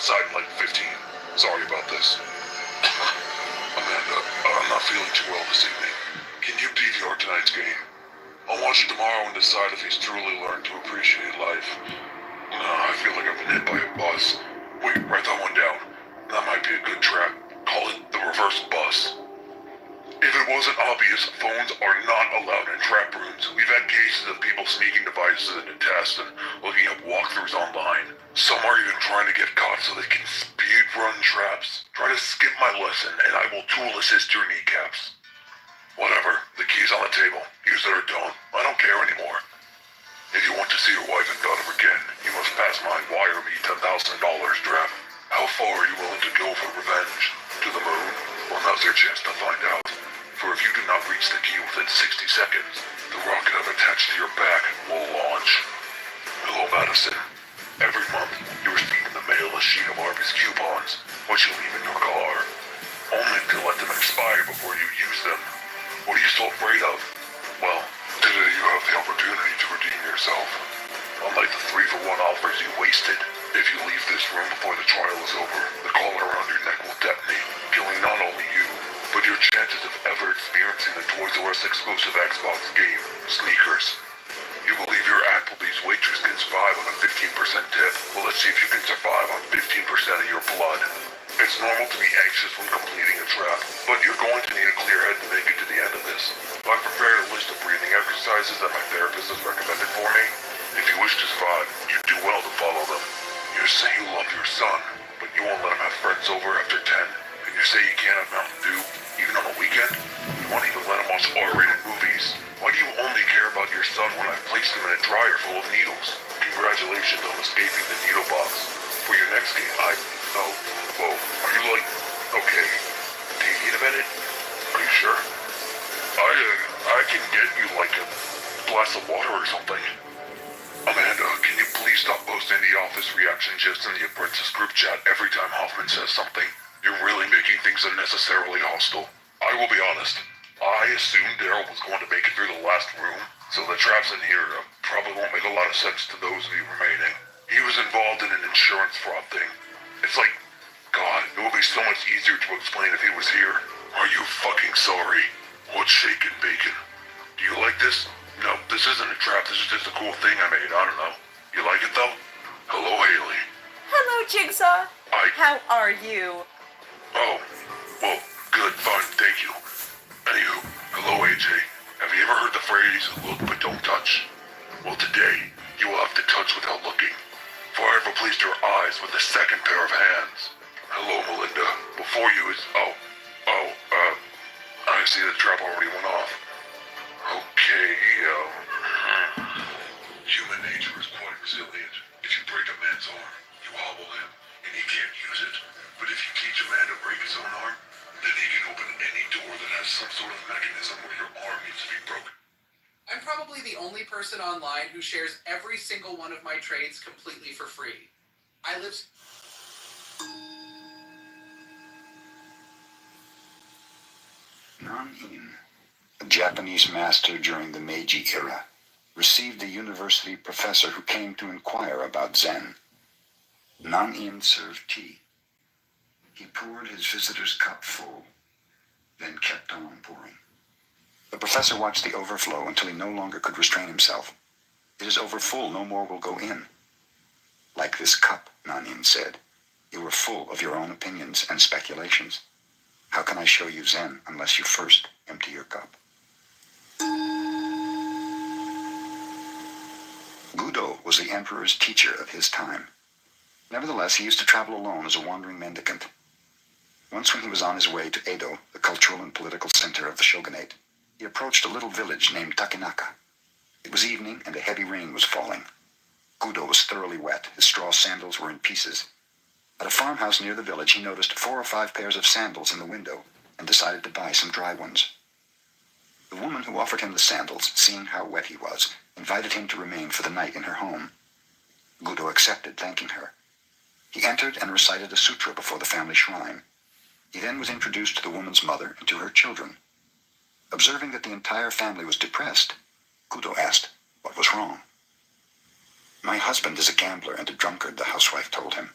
outside in like 15. Sorry about this. Amanda, I'm not feeling too well this evening. Can you DVR tonight's game? I'll watch it tomorrow and decide if he's truly learned to appreciate life. I feel like I've been hit by a bus. Wait, write that one down. That might be a good trap. Call it the reverse bus. If it wasn't obvious, phones are not allowed in trap rooms. We've had cases of people sneaking devices into tests and looking up walkthroughs online. Some are even trying to get caught so they can speed run traps. Try to skip my lesson and I will tool assist your kneecaps. Whatever, the key's on the table. Use it or don't. I don't care anymore. If you want to see your wife and daughter again, you must pass my wire me $10,000 draft. How far are you willing to go for revenge? To the moon? Well, now's your chance to find out. For if you do not reach the key within 60 seconds, the rocket I've attached to your back will launch. Hello, Madison. Every month, you receive in the mail a sheet of Arby's coupons, which you leave in your car, only to let them expire before you use them. What are you so afraid of? Well, today you have the opportunity to redeem yourself. Unlike the 3-for-1 offers you wasted, if you leave this room before the trial is over, the collar around your neck will detonate, killing not only you, but your chances of ever experiencing the Toys R Us exclusive Xbox game, Sneakers. You believe your Applebee's waitress can survive on a 15% tip? Well, let's see if you can survive on 15% of your blood. It's normal to be anxious when completing a trap, but you're going to need a clear head to make it to the end of this. I've prepared a list of breathing exercises that my therapist has recommended for me. If you wish to survive, you do well to follow them. You say you love your son, but you won't let him have friends over after 10. And you say you can't have Mountain Dew, even on the weekend? You won't even let him watch R-rated movies. Why do you only care about your son when I've placed him in a dryer full of needles? Congratulations on escaping the needle box. For your next game, whoa, are you like, okay, thinking about it? Are you sure? I can get you like a glass of water or something. Amanda, can you please stop posting the office reaction gifs in the Apprentice group chat every time Hoffman says something? You're really making things unnecessarily hostile. I will be honest. I assumed Daryl was going to make it through the last room, so the traps in here probably won't make a lot of sense to those of you remaining. He was involved in an insurance fraud thing. It's like, God, it would be so much easier to explain if he was here. Are you fucking sorry? What's shaking bacon? Do you like this? No, this isn't a trap. This is just a cool thing I made. I don't know. You like it, though? Hello, Haley. Hello, Jigsaw. How are you? Oh, well, good, fine, thank you. Anywho, hello, AJ. Have you ever heard the phrase, look but don't touch? Well, today, you will have to touch without looking. For I have replaced your eyes with a second pair of hands. Hello, Melinda. Before you is... I see the trap already went off. Okay, human nature is quite resilient. If you break a man's arm, you hobble him, and he can't use it. But if you teach a man to break his own arm, then he can open any door that has some sort of mechanism where your arm needs to be broken. I'm probably the only person online who shares every single one of my trades completely for free. I live... Nan-in, a Japanese master during the Meiji era, received a university professor who came to inquire about Zen. Nan-in served tea. He poured his visitor's cup full, then kept on pouring. The professor watched the overflow until he no longer could restrain himself. It is overfull, no more will go in. Like this cup, Nan-in said, you are full of your own opinions and speculations. How can I show you Zen unless you first empty your cup? Gudo was the emperor's teacher of his time. Nevertheless, he used to travel alone as a wandering mendicant. Once when he was on his way to Edo, the cultural and political center of the shogunate, he approached a little village named Takenaka. It was evening and a heavy rain was falling. Gudo was thoroughly wet. His straw sandals were in pieces. At a farmhouse near the village, he noticed 4 or 5 pairs of sandals in the window and decided to buy some dry ones. The woman who offered him the sandals, seeing how wet he was, invited him to remain for the night in her home. Gudo accepted, thanking her. He entered and recited a sutra before the family shrine. He then was introduced to the woman's mother and to her children. Observing that the entire family was depressed, Gudo asked what was wrong. My husband is a gambler and a drunkard, the housewife told him.